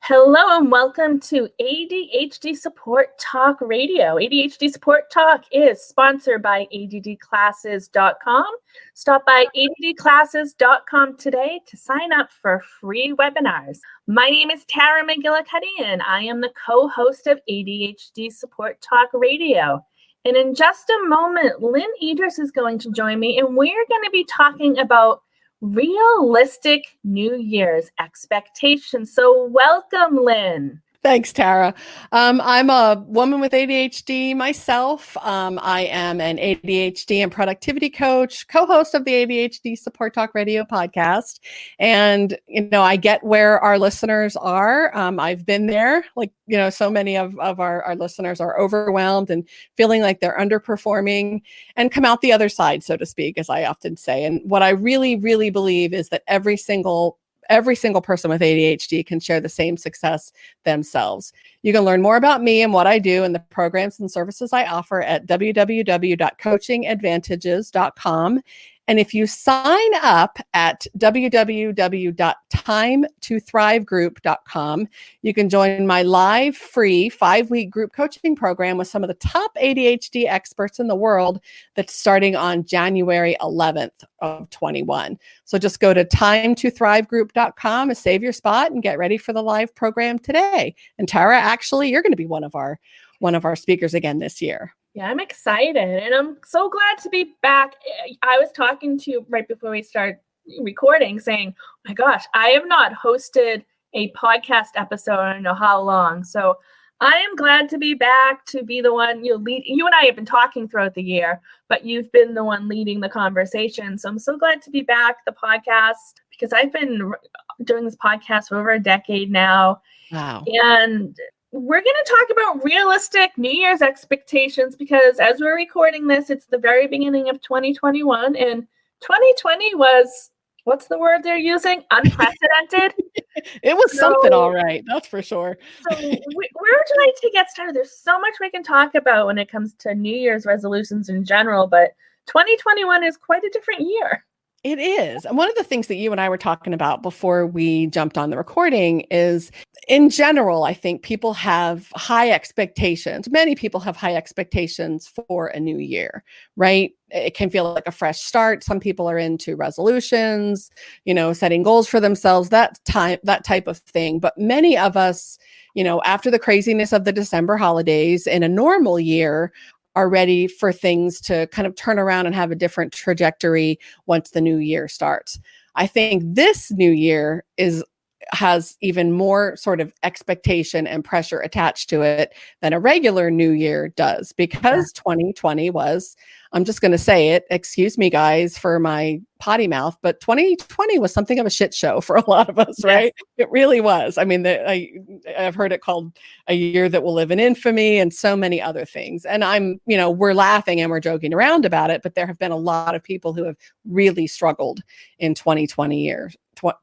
Hello and welcome to ADHD Support Talk Radio. ADHD Support Talk is sponsored by addclasses.com. Stop by addclasses.com today to sign up for free webinars. My name is Tara McGillicuddy and I am the co-host of ADHD Support Talk Radio. And in just a moment, Lynne Edris is going to join me and we're going to be talking about realistic New Year's expectations. So welcome, Lynne. Thanks, Tara. I'm a woman with ADHD myself. I am an ADHD and productivity coach, co-host of the ADHD Support Talk Radio podcast. And, I get where our listeners are. I've been there, so many of our listeners are overwhelmed and feeling like they're underperforming and come out the other side, so to speak, as I often say. And what I really, really believe is that every single person with ADHD can share the same success themselves. You can learn more about me and what I do and the programs and services I offer at www.coachingadvantages.com. And if you sign up at www.timetothrivegroup.com, you can join my live free 5-week group coaching program with some of the top ADHD experts in the world that's starting on January 11th of 21. So just go to timetothrivegroup.com and save your spot and get ready for the live program today. And Tara, actually, you're going to be one of our speakers again this year. Yeah, I'm excited and I'm so glad to be back. I was talking to you right before we start recording saying, oh my gosh, I have not hosted a podcast episode I don't know how long. So I am glad to be back, to be the one you lead. You and I have been talking throughout the year, but you've been the one leading the conversation. So I'm so glad to be back, the podcast, because I've been doing this podcast for over a decade now. Wow. And we're going to talk about realistic New Year's expectations because as we're recording this, it's the very beginning of 2021 and 2020 was, what's the word they're using? Unprecedented. It was something, all right. That's for sure. So where would you like to get started? There's so much we can talk about when it comes to New Year's resolutions in general, but 2021 is quite a different year. It is. And one of the things that you and I were talking about before we jumped on the recording is, in general, I think people have high expectations. Many people have high expectations for a new year, right? It can feel like a fresh start. Some people are into resolutions, setting goals for themselves, that type of thing. But many of us, after the craziness of the December holidays in a normal year, are ready for things to kind of turn around and have a different trajectory once the new year starts. I think this new year has even more sort of expectation and pressure attached to it than a regular new year does, because 2020 was, I'm just going to say it, excuse me guys for my potty mouth, but 2020 was something of a shit show for a lot of us, right? It really was. I mean, I've heard it called a year that will live in infamy and so many other things. And we're laughing and we're joking around about it, but there have been a lot of people who have really struggled in 2020 years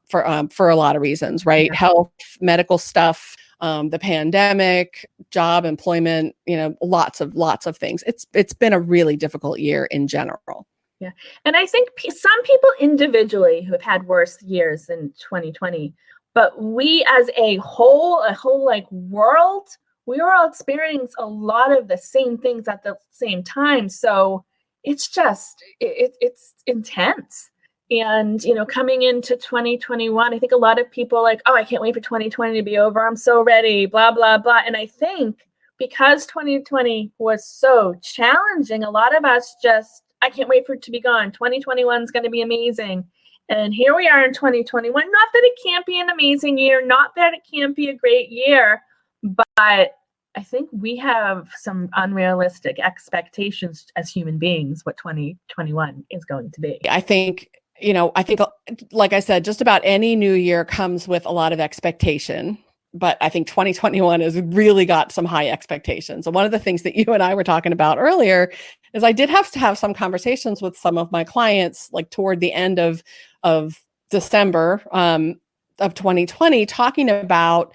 for a lot of reasons, right? Yeah. Health, medical stuff, the pandemic, job, employment, lots of things. It's been a really difficult year in general. Yeah. And I think some people individually who have had worse years than 2020, but we as a whole like world, we are all experiencing a lot of the same things at the same time. So it's just, it's intense. And, coming into 2021, I think a lot of people like, oh, I can't wait for 2020 to be over. I'm so ready, blah, blah, blah. And I think because 2020 was so challenging, a lot of us I can't wait for it to be gone. 2021 is going to be amazing. And here we are in 2021. Not that it can't be an amazing year, not that it can't be a great year, but I think we have some unrealistic expectations as human beings, what 2021 is going to be. I think, like I said, just about any new year comes with a lot of expectation. But I think 2021 has really got some high expectations. And one of the things that you and I were talking about earlier is I did have to have some conversations with some of my clients, like toward the end of December of 2020, talking about,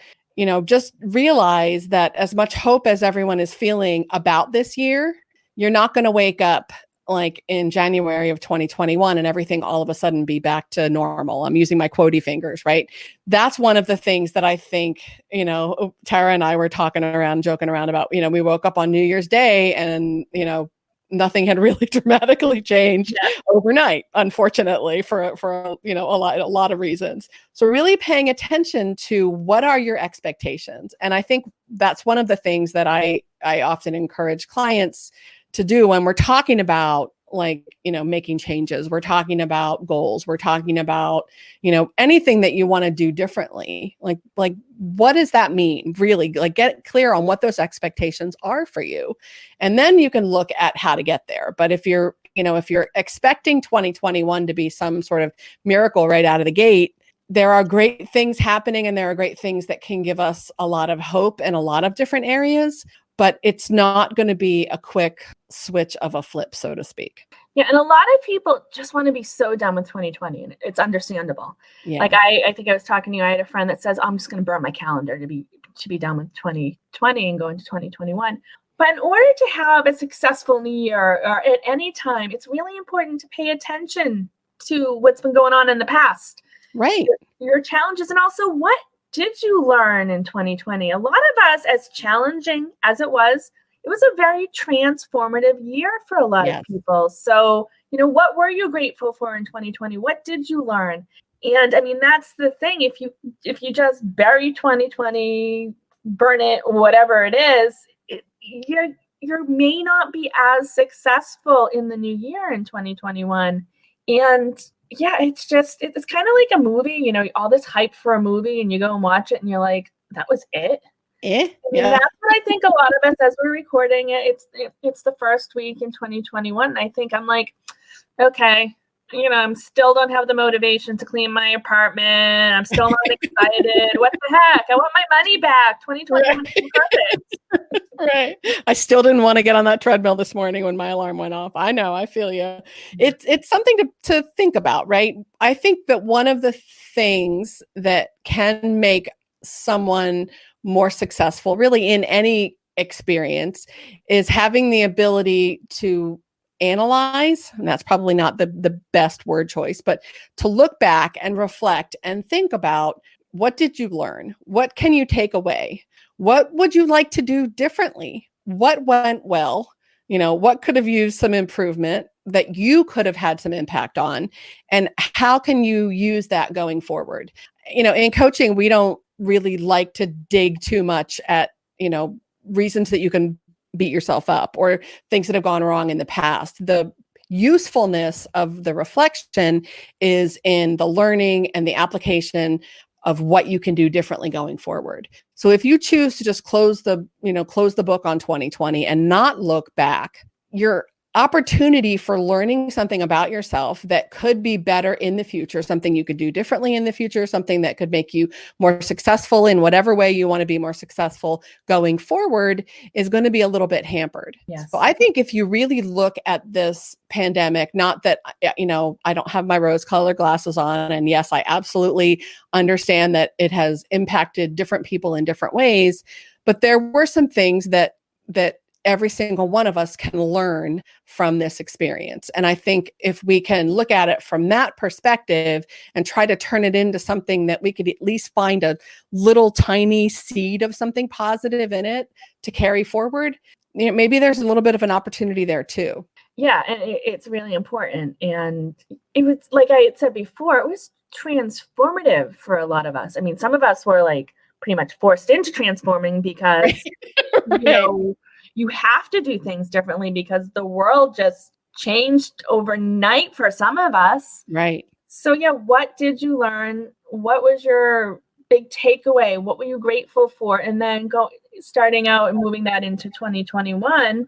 just realize that as much hope as everyone is feeling about this year, you're not going to wake up like in January of 2021 and everything all of a sudden be back to normal. I'm using my quotey fingers, right? That's one of the things that I think, Tara and I were joking around about, we woke up on New Year's Day and, nothing had really dramatically changed overnight, unfortunately, for a lot of reasons. So really paying attention to what are your expectations. And I think that's one of the things that I often encourage clients to do when we're talking about making changes. We're talking about goals. We're talking about, anything that you want to do differently. Like what does that mean? Really, get clear on what those expectations are for you. And then you can look at how to get there. But if you're expecting 2021 to be some sort of miracle right out of the gate, there are great things happening and there are great things that can give us a lot of hope in a lot of different areas, but it's not going to be a quick switch of a flip, so to speak. Yeah, and a lot of people just want to be so done with 2020, and it's understandable. Yeah. Like I think I was talking to you, I had a friend that says, I'm just going to burn my calendar to be done with 2020 and go into 2021. But in order to have a successful new year or at any time, it's really important to pay attention to what's been going on in the past. Right. Your challenges, and also what did you learn in 2020? A lot of us, as challenging as it was a very transformative year for a lot of people. So, what were you grateful for in 2020? What did you learn? And I mean, that's the thing. If you just bury 2020, burn it, whatever it is, you may not be as successful in the new year in 2021. And yeah, it's kind of like a movie, all this hype for a movie, and you go and watch it and you're like, that was it. I mean, that's what I think a lot of us, as we're recording it, it's the first week in 2021. And I think I'm like, okay, I'm still don't have the motivation to clean my apartment. I'm still not excited. What the heck? I want my money back. 2021 is perfect. Right. I still didn't want to get on that treadmill this morning when my alarm went off. I know. I feel you. It's something to think about, right? I think that one of the things that can make someone more successful, really in any experience, is having the ability to analyze, and that's probably not the best word choice, but to look back and reflect and think about, what did you learn? What can you take away? What would you like to do differently? What went well? What could have used some improvement that you could have had some impact on? And how can you use that going forward? In coaching, we don't really like to dig too much at, reasons that you can beat yourself up or things that have gone wrong in the past. The usefulness of the reflection is in the learning and the application of what you can do differently going forward. So if you choose to just close the book on 2020 and not look back, your opportunity for learning something about yourself that could be better in the future, something you could do differently in the future, something that could make you more successful in whatever way you want to be more successful going forward, is going to be a little bit hampered. Yes. So I think if you really look at this pandemic, not that, I don't have my rose-colored glasses on, and yes, I absolutely understand that it has impacted different people in different ways, but there were some things that every single one of us can learn from this experience. And I think if we can look at it from that perspective and try to turn it into something that we could at least find a little tiny seed of something positive in it to carry forward, maybe there's a little bit of an opportunity there too. Yeah, and it's really important. And it was, like I had said before, it was transformative for a lot of us. I mean, some of us were like pretty much forced into transforming because, Right. You have to do things differently because the world just changed overnight for some of us. Right. So yeah, what did you learn? What was your big takeaway? What were you grateful for? And then starting out and moving that into 2021,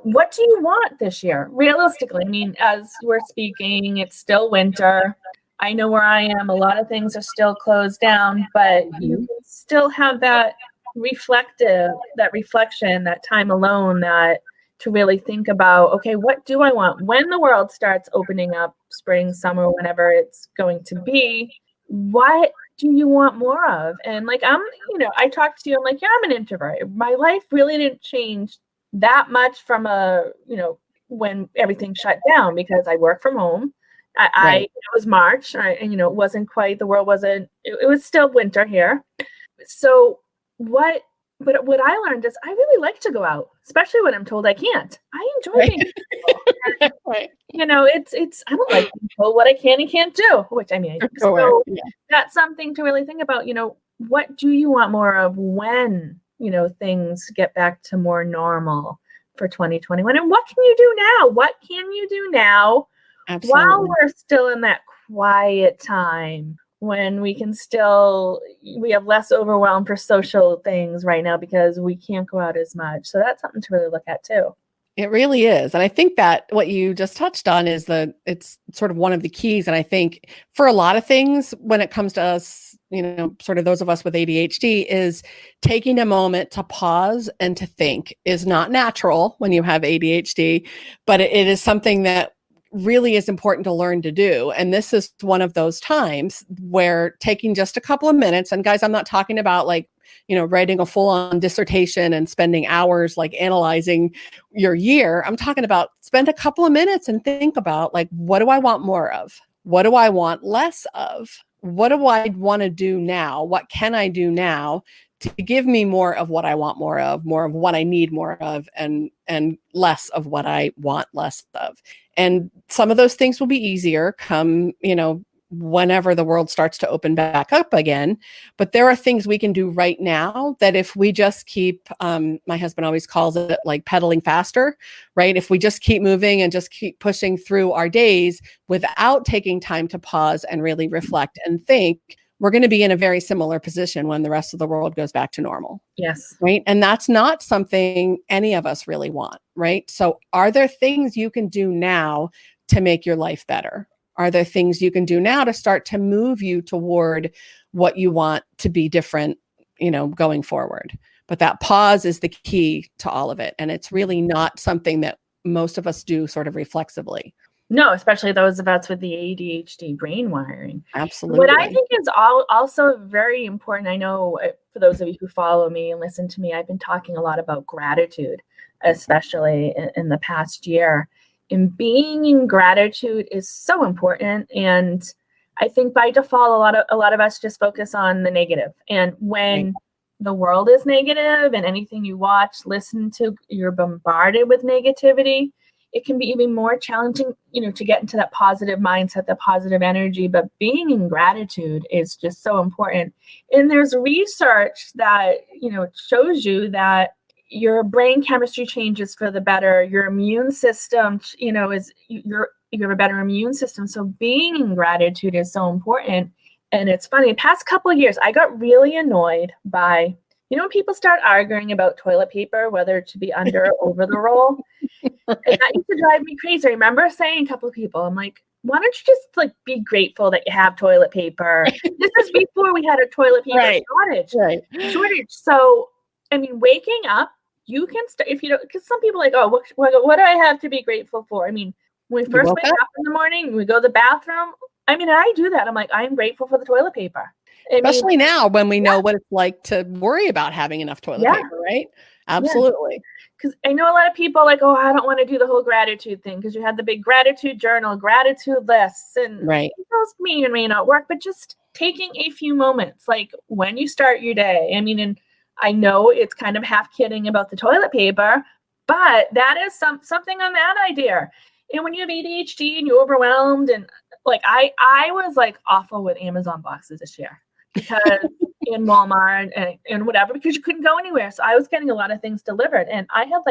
what do you want this year? Realistically, I mean, as we're speaking, it's still winter. I know where I am, a lot of things are still closed down, but you can still have that reflection, that time alone, that to really think about, okay, what do I want when the world starts opening up, spring, summer, whenever it's going to be? What do you want more of? And like, I talked to you, I'm like, yeah, I'm an introvert. My life really didn't change that much from when everything shut down because I work from home. Right. It was March, and it wasn't quite, the world wasn't, it was still winter here. So but what I learned is I really like to go out, especially when I'm told I can't. I enjoy being with people. Right. It's I don't like being told what I can and can't do, which I mean, Sure. so Yeah. that's something to really think about. What do you want more of when, things get back to more normal for 2021? And what can you do now? What can you do now while Absolutely. we're still in that quiet time when we have less overwhelm for social things right now because we can't go out as much. So that's something to really look at too. It really is. And I think that what you just touched on is it's sort of one of the keys. And I think for a lot of things, when it comes to us, sort of those of us with ADHD, is taking a moment to pause and to think is not natural when you have ADHD, but it is something that really is important to learn to do. And this is one of those times where taking just a couple of minutes, and guys, I'm not talking about writing a full-on dissertation and spending hours analyzing your year. I'm talking about spend a couple of minutes and think about what do I want more of? What do I want less of? What do I want to do now? What can I do now to give me more of what I want more of what I need more of, and less of what I want less of. And some of those things will be easier come, whenever the world starts to open back up again. But there are things we can do right now that if we just keep, my husband always calls it pedaling faster, right? If we just keep moving and just keep pushing through our days without taking time to pause and really reflect and think, we're going to be in a very similar position when the rest of the world goes back to normal. Yes. Right. And that's not something any of us really want. Right. So are there things you can do now to make your life better? Are there things you can do now to start to move you toward what you want to be different, going forward? But that pause is the key to all of it. And it's really not something that most of us do sort of reflexively. No, especially those of us with the ADHD brain wiring. Absolutely. What I think is also very important, I know for those of you who follow me and listen to me, I've been talking a lot about gratitude, especially in the past year. And being in gratitude is so important. And I think by default, a lot of us just focus on the negative. And when the world is negative and anything you watch, listen to, you're bombarded with negativity, it can be even more challenging, to get into that positive mindset, that positive energy. But being in gratitude is just so important. And there's research that, shows you that your brain chemistry changes for the better. Your immune system, you have a better immune system. So being in gratitude is so important. And it's funny, the past couple of years, I got really annoyed by, when people start arguing about toilet paper, whether to be under or over the roll. And that used to drive me crazy. I remember saying a couple of people, I'm like, why don't you just be grateful that you have toilet paper? This is before we had a toilet paper shortage. So, I mean, waking up, you can start, if you don't, because some people are like, oh, what do I have to be grateful for? I mean, when we first wake up in the morning, we go to the bathroom. I mean, I do that. I'm like, I'm grateful for the toilet paper. Especially now when we know what it's like to worry about having enough toilet paper, right? Absolutely. Because I know a lot of people like, oh, I don't want to do the whole gratitude thing because you had the big gratitude journal, gratitude lists, and those may or may not work, but just taking a few moments, like when you start your day. I mean, and I know it's kind of half kidding about the toilet paper, but that is something on that idea. And when you have ADHD and you're overwhelmed, and I was awful with Amazon boxes this year because in Walmart and whatever, because you couldn't go anywhere. So I was getting a lot of things delivered, and I had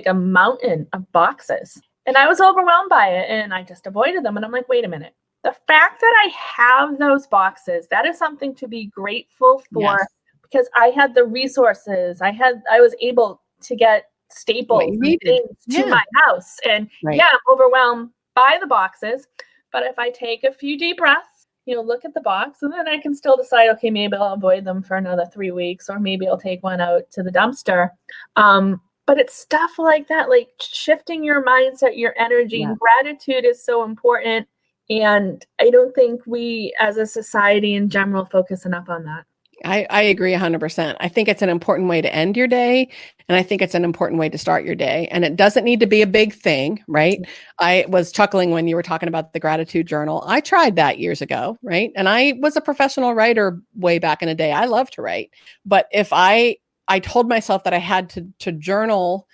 a mountain of boxes, and I was overwhelmed by it, and I just avoided them. And I'm like, wait a minute. The fact that I have those boxes, that is something to be grateful for, because I had the resources. I was able to get staples and things to my house. And I'm overwhelmed by the boxes. But if I take a few deep breaths, look at the box, and then I can still decide, okay, maybe I'll avoid them for another 3 weeks, or maybe I'll take one out to the dumpster. But it's stuff like that, like shifting your mindset, your energy, and gratitude is so important. And I don't think we as a society in general focus enough on that. I agree 100%. I think it's an important way to end your day. And I think it's an important way to start your day. And it doesn't need to be a big thing, right? I was chuckling when you were talking about the gratitude journal. I tried that years ago, right? And I was a professional writer way back in the day. I love to write. But if I told myself that I had to journal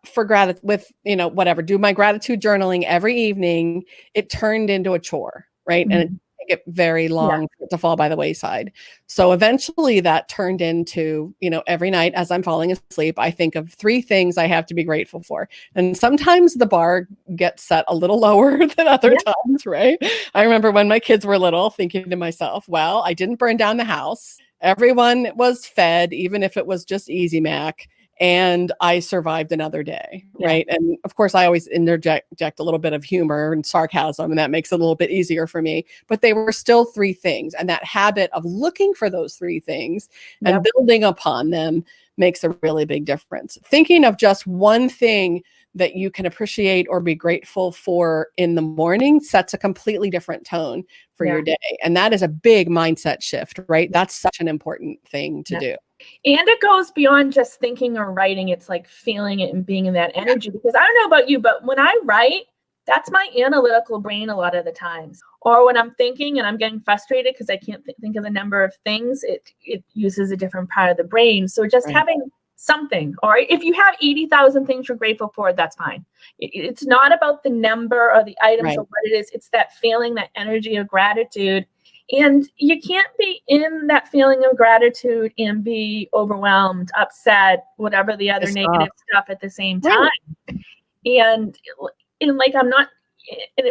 for gratitude with, whatever, do my gratitude journaling every evening, it turned into a chore, right? And it get very long for it to fall by the wayside. So eventually that turned into, every night as I'm falling asleep, I think of 3 things I have to be grateful for. And sometimes the bar gets set a little lower than other times, right? I remember when my kids were little thinking to myself, well, I didn't burn down the house. Everyone was fed, even if it was just Easy Mac. And I survived another day, right? And of course, I always interject a little bit of humor and sarcasm, and that makes it a little bit easier for me. But they were still 3 things. And that habit of looking for those 3 things and building upon them makes a really big difference. Thinking of just one thing that you can appreciate or be grateful for in the morning sets a completely different tone for your day. And that is a big mindset shift, right? That's such an important thing to do. And it goes beyond just thinking or writing. It's like feeling it and being in that energy. Because I don't know about you, but when I write, that's my analytical brain a lot of the times. Or when I'm thinking and I'm getting frustrated because I can't think of the number of things, it uses a different part of the brain. So just having something, or if you have 80,000 things you're grateful for, that's fine. It's not about the number or the items or what it is. It's that feeling, that energy of gratitude. And you can't be in that feeling of gratitude and be overwhelmed, upset, whatever the other negative stuff at the same time. And like,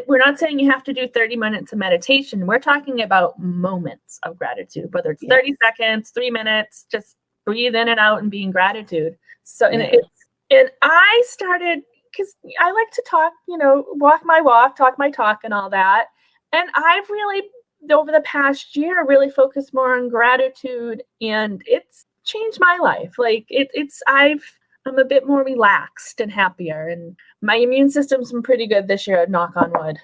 we're not saying you have to do 30 minutes of meditation. We're talking about moments of gratitude, whether it's 30 seconds, 3 minutes, just breathe in and out and be in gratitude. So, and I started, because I like to talk, walk my walk, talk my talk and all that. And I've really, over the past year, really focused more on gratitude, and it's changed my life. Like I'm a bit more relaxed and happier, and my immune system's been pretty good this year, knock on wood.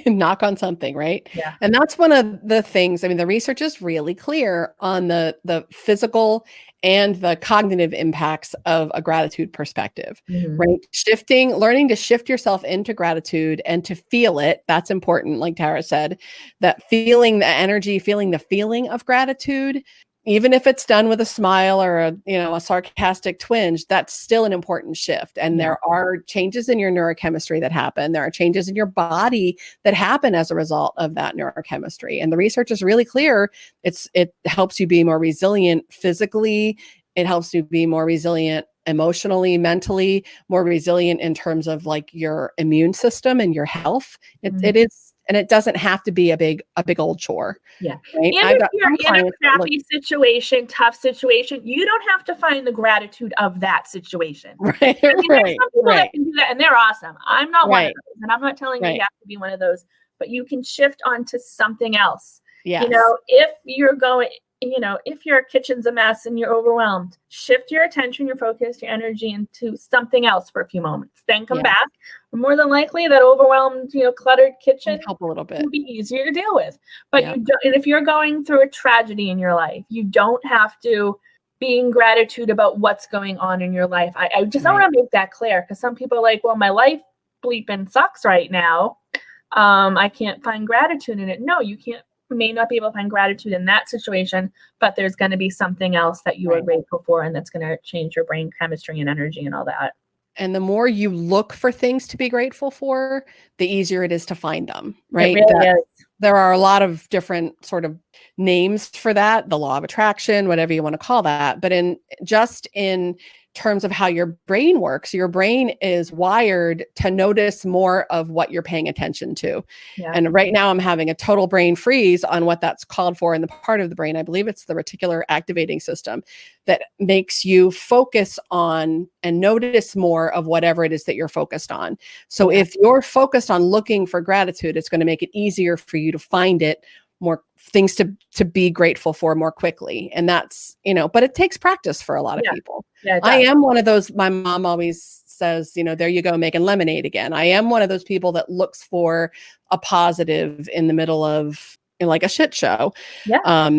Knock on something, right? Yeah. And that's one of the things, I mean, the research is really clear on the physical and the cognitive impacts of a gratitude perspective, right? Learning to shift yourself into gratitude and to feel it. That's important. Like Tara said, that feeling the energy, feeling the feeling of gratitude, even if it's done with a smile or a sarcastic twinge, that's still an important shift. And there are changes in your neurochemistry that happen. There are changes in your body that happen as a result of that neurochemistry. And the research is really clear. It helps you be more resilient physically. It helps you be more resilient emotionally, mentally, more resilient in terms of like your immune system and your health. It is. And it doesn't have to be a big old chore. Yeah. Right? And if you're in a crappy situation, tough situation, you don't have to find the gratitude of that situation. Right. I mean, there's some people that can do that, and they're awesome. I'm not one of those, and I'm not telling you you have to be one of those, but you can shift onto something else. Yes. If you're going, if your kitchen's a mess and you're overwhelmed, shift your attention, your focus, your energy into something else for a few moments. Then come back. More than likely, that overwhelmed, cluttered kitchen help a little bit. Will be easier to deal with. But you don't. And if you're going through a tragedy in your life, you don't have to be in gratitude about what's going on in your life. I just want to make that clear, because some people are like, well, my life bleeping sucks right now. I can't find gratitude in it. No, you may not be able to find gratitude in that situation, but there's going to be something else that you are grateful for, and that's going to change your brain chemistry and energy and all that. And the more you look for things to be grateful for, the easier it is to find them, right? It really is. There are a lot of different sort of names for that, the law of attraction, whatever you want to call that. But in terms of how your brain works, your brain is wired to notice more of what you're paying attention to. Yeah. And right now I'm having a total brain freeze on what that's called for in the part of the brain. I believe it's the reticular activating system that makes you focus on and notice more of whatever it is that you're focused on. So if you're focused on looking for gratitude, it's going to make it easier for you to find it, more things to be grateful for more quickly. And that's, but it takes practice for a lot of people. Yeah, I am one of those, my mom always says, there you go, making lemonade again. I am one of those people that looks for a positive in the middle of like a shit show. Yeah.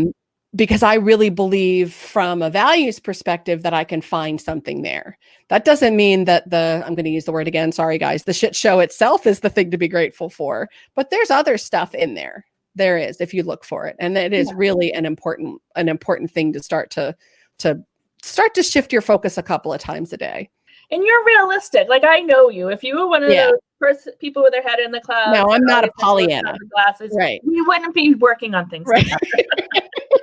because I really believe from a values perspective that I can find something there. That doesn't mean that I'm going to use the word again, sorry guys, the shit show itself is the thing to be grateful for, but there's other stuff in there. There is, if you look for it. And it is really an important thing to start to shift your focus a couple of times a day. And you're realistic. Like, I know you. If you were one of those people with their head in the clouds. No, I'm not a Pollyanna. Glasses, right. We wouldn't be working on things right.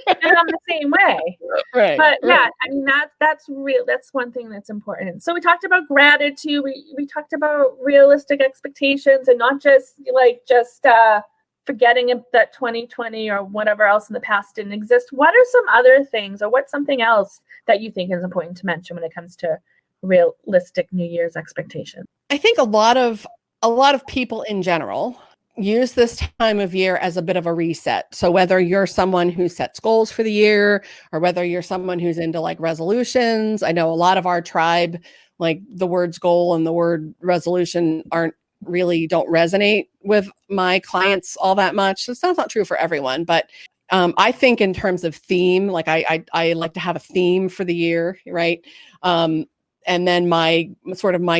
And I'm the same way. Right. But yeah, I mean, that's real. That's one thing that's important. So we talked about gratitude. We talked about realistic expectations and not just forgetting that 2020 or whatever else in the past didn't exist. What are some other things, or what's something else that you think is important to mention when it comes to realistic New Year's expectations? I think a lot of people in general use this time of year as a bit of a reset. So whether you're someone who sets goals for the year, or whether you're someone who's into like resolutions, I know a lot of our tribe, like the words goal and the word resolution don't resonate with my clients all that much. So that's not true for everyone, but I think in terms of theme, like I like to have a theme for the year, right? And then my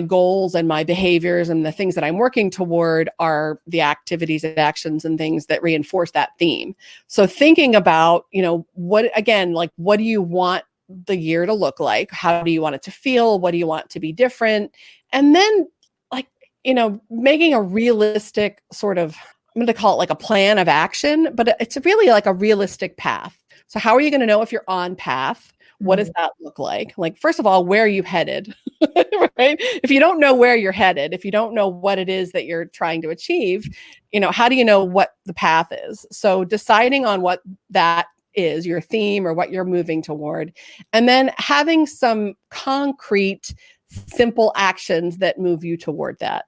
goals and my behaviors and the things that I'm working toward are the activities and actions and things that reinforce that theme. So thinking about, what do you want the year to look like? How do you want it to feel? What do you want to be different? And then making a realistic sort of, I'm going to call it like a plan of action, but it's really like a realistic path. So how are you going to know if you're on path? What does that look like? Like, first of all, where are you headed? Right? If you don't know where you're headed, if you don't know what it is that you're trying to achieve, how do you know what the path is? So deciding on what that is, your theme or what you're moving toward, and then having some concrete, simple actions that move you toward that.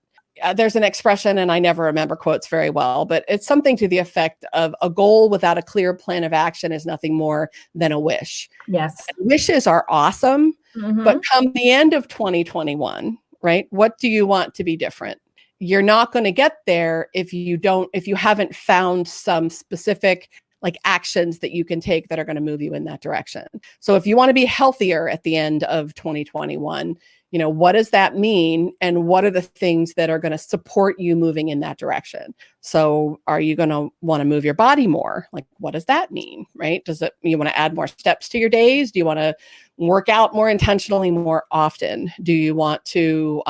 There's an expression, and I never remember quotes very well, but it's something to the effect of a goal without a clear plan of action is nothing more than a wish. Yes. And wishes are awesome, but come the end of 2021, right? What do you want to be different? You're not going to get there if you haven't found some specific like actions that you can take that are going to move you in that direction. So if you want to be healthier at the end of 2021, what does that mean? And what are the things that are going to support you moving in that direction? So are you going to want to move your body more? Like, what does that mean, right? You want to add more steps to your days? Do you want to work out more intentionally more often? Do you want to,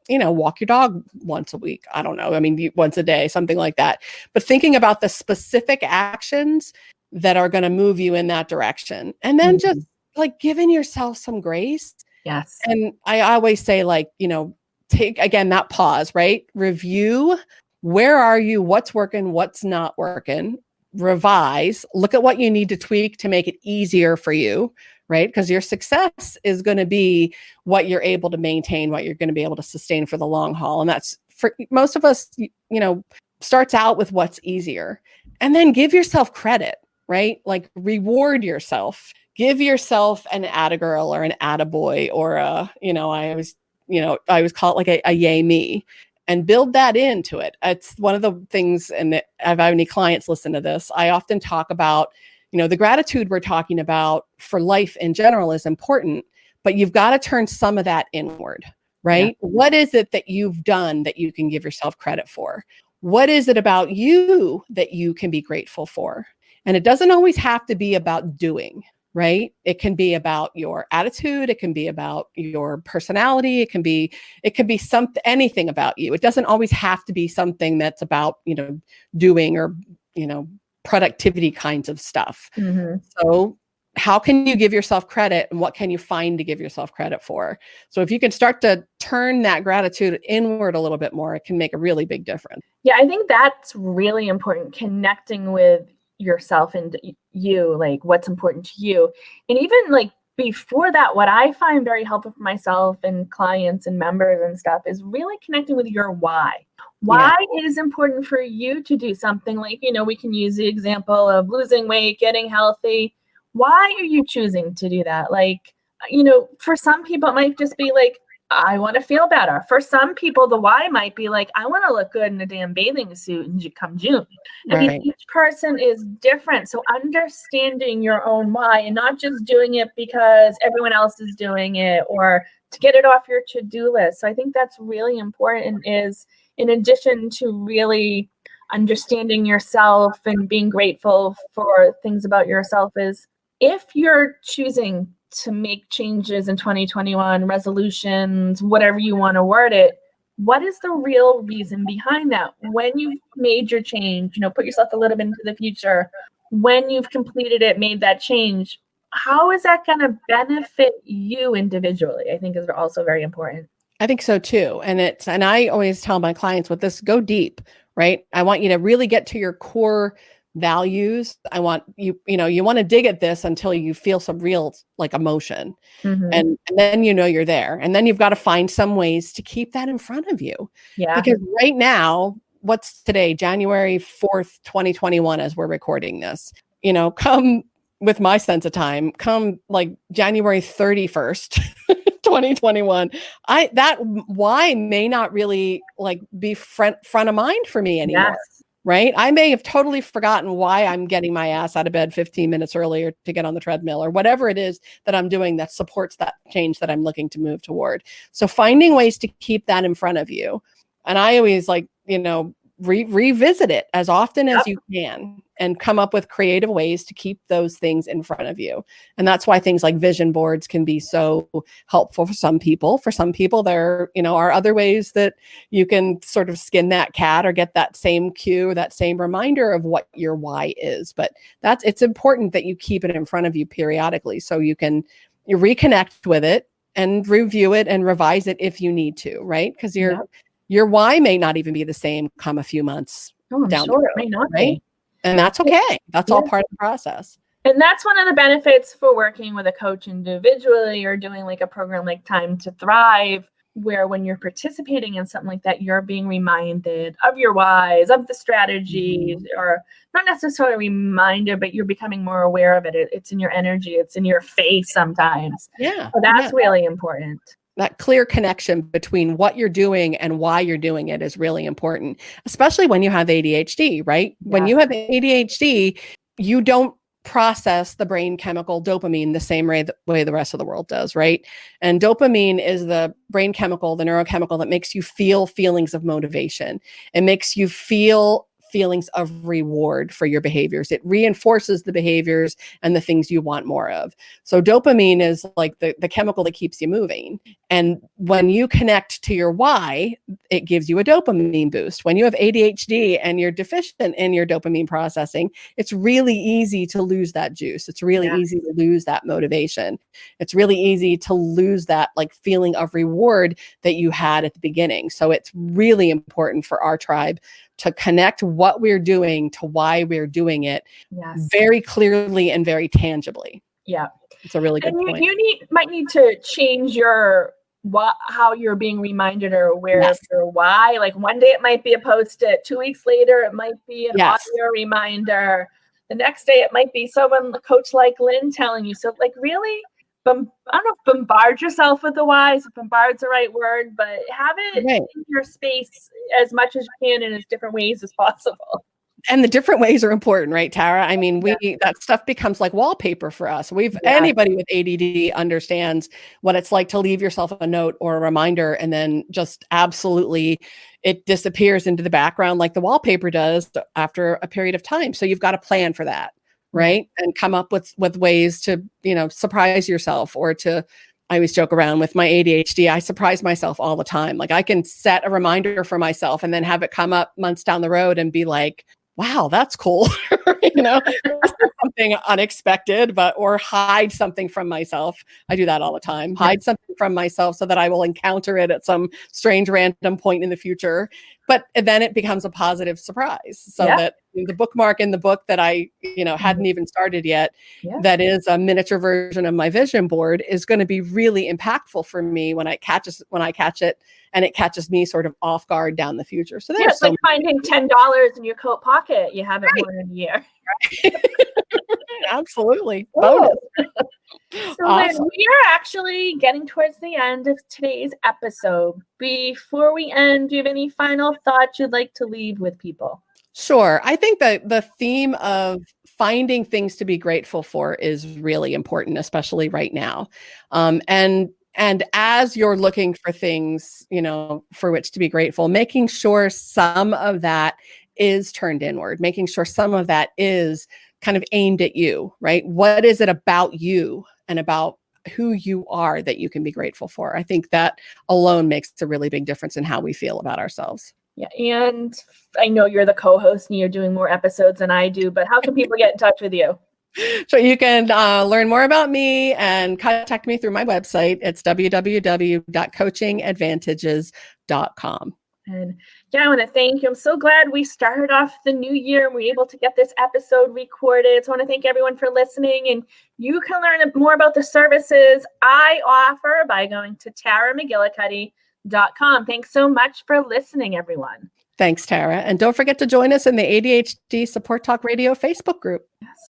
walk your dog once a week? I don't know. I mean, once a day, something like that. But thinking about the specific actions that are going to move you in that direction. And then just like giving yourself some grace. Yes. And I always say, take again that pause, right? Review, where are you? What's working? What's not working? Revise, look at what you need to tweak to make it easier for you, right? Because your success is going to be what you're able to maintain, what you're going to be able to sustain for the long haul. And that's for most of us, starts out with what's easier. And then give yourself credit, right? Like reward yourself. Give yourself an attagirl or an attaboy or I always call it like a yay me, and build that into it. It's one of the things, and if I have any clients listen to this, I often talk about, the gratitude we're talking about for life in general is important, but you've got to turn some of that inward, right? Yeah. What is it that you've done that you can give yourself credit for? What is it about you that you can be grateful for? And it doesn't always have to be about doing, right? It can be about your attitude. It can be about your personality. It can be anything about you. It doesn't always have to be something that's about, doing or, productivity kinds of stuff. So how can you give yourself credit, and what can you find to give yourself credit for? So if you can start to turn that gratitude inward a little bit more, it can make a really big difference. Yeah, I think that's really important, connecting with yourself and you, like what's important to you. And even like before that, what I find very helpful for myself and clients and members and stuff is really connecting with your why. Why it is important for you to do something, like, we can use the example of losing weight, getting healthy. Why are you choosing to do that? Like, for some people, it might just be like, I want to feel better. For some people, the why might be like, I want to look good in a damn bathing suit come June. I mean, Right. each person is different. So understanding your own why and not just doing it because everyone else is doing it or to get it off your to-do list. So I think that's really important, is in addition to really understanding yourself and being grateful for things about yourself, is if you're choosing to make changes in 2021, resolutions, whatever you want to word it, what is the real reason behind that? When you've made your change, put yourself a little bit into the future. When you've completed it, made that change, how is that going to benefit you individually? I think is also very important. I think so too. And I always tell my clients with this, go deep, right? I want you to really get to your core values. I want you want to dig at this until you feel some real like emotion. Mm-hmm. And then you're there. And then you've got to find some ways to keep that in front of you. Yeah. Because right now, what's today, January 4th, 2021, as we're recording this, come with my sense of time, come like January 31st, 2021, that why may not really like be front of mind for me anymore. Yes. Right? I may have totally forgotten why I'm getting my ass out of bed 15 minutes earlier to get on the treadmill or whatever it is that I'm doing that supports that change that I'm looking to move toward. So finding ways to keep that in front of you. And I always like, revisit it as often as you can and come up with creative ways to keep those things in front of you. And that's why things like vision boards can be so helpful for some people. For some people, there, are other ways that you can sort of skin that cat or get that same cue, that same reminder of what your why is. But it's important that you keep it in front of you periodically so you reconnect with it and review it and revise it if you need to, right? Because your why may not even be the same come a few months down the road, it may not right? be. And that's okay. That's all part of the process. And that's one of the benefits for working with a coach individually or doing like a program like Time to Thrive, where when you're participating in something like that, you're being reminded of your whys, of the strategies, or not necessarily reminded, but you're becoming more aware of it. It's in your energy. It's in your face sometimes. Yeah. So that's really important. That clear connection between what you're doing and why you're doing it is really important, especially when you have ADHD, right? Yeah. When you have ADHD, you don't process the brain chemical dopamine the same way the rest of the world does, right? And dopamine is the brain chemical, the neurochemical that makes you feel feelings of motivation. It makes you feel feelings of reward for your behaviors. It reinforces the behaviors and the things you want more of. So dopamine is like the chemical that keeps you moving. And when you connect to your why, it gives you a dopamine boost. When you have ADHD and you're deficient in your dopamine processing, it's really easy to lose that juice. It's really easy to lose that motivation. It's really easy to lose that like feeling of reward that you had at the beginning. So it's really important for our tribe to connect what we're doing to why we're doing it very clearly and very tangibly. Yeah. It's a really good point. You might need to change your how you're being reminded or aware of your why. Like one day it might be a Post-it, 2 weeks later it might be an audio reminder. The next day it might be someone, a coach like Lynne, telling you. So like really, I don't know if bombard yourself with the whys, if bombard's the right word, but have it in your space as much as you can in as different ways as possible. And the different ways are important, right, Tara? I mean, that stuff becomes like wallpaper for us. Anybody with ADD understands what it's like to leave yourself a note or a reminder, and then just absolutely it disappears into the background like the wallpaper does after a period of time. So you've got to plan for that, right? And come up with ways to, surprise yourself or to. I always joke around with my ADHD. I surprise myself all the time. Like I can set a reminder for myself and then have it come up months down the road and be like, wow, that's cool. Something unexpected, or hide something from myself. I do that all the time. Hide something from myself so that I will encounter it at some strange random point in the future. But then it becomes a positive surprise. So that the bookmark in the book that I, hadn't even started yet, that is a miniature version of my vision board, is going to be really impactful for me when I catch it and it catches me sort of off guard down the future. So it's like finding $10 in your coat pocket. You haven't worn in a year. Absolutely. Bonus. So Well, Lynne, Awesome. we are actually getting towards the end of today's episode. Before we end, do you have any final thoughts you'd like to leave with people? Sure. I think that the theme of finding things to be grateful for is really important, especially right now. And as you're looking for things, for which to be grateful, making sure some of that is turned inward, making sure some of that is kind of aimed at you, right? What is it about you and about who you are that you can be grateful for? I think that alone makes a really big difference in how we feel about ourselves. Yeah, and I know you're the co-host and you're doing more episodes than I do, but how can people get in touch with you? So you can learn more about me and contact me through my website. It's www.coachingadvantages.com. And yeah, I want to thank you. I'm so glad we started off the new year and we were able to get this episode recorded. So I want to thank everyone for listening. And you can learn more about the services I offer by going to McGillicuddy.com. Thanks so much for listening, everyone. Thanks, Tara. And don't forget to join us in the ADHD Support Talk Radio Facebook group. Yes.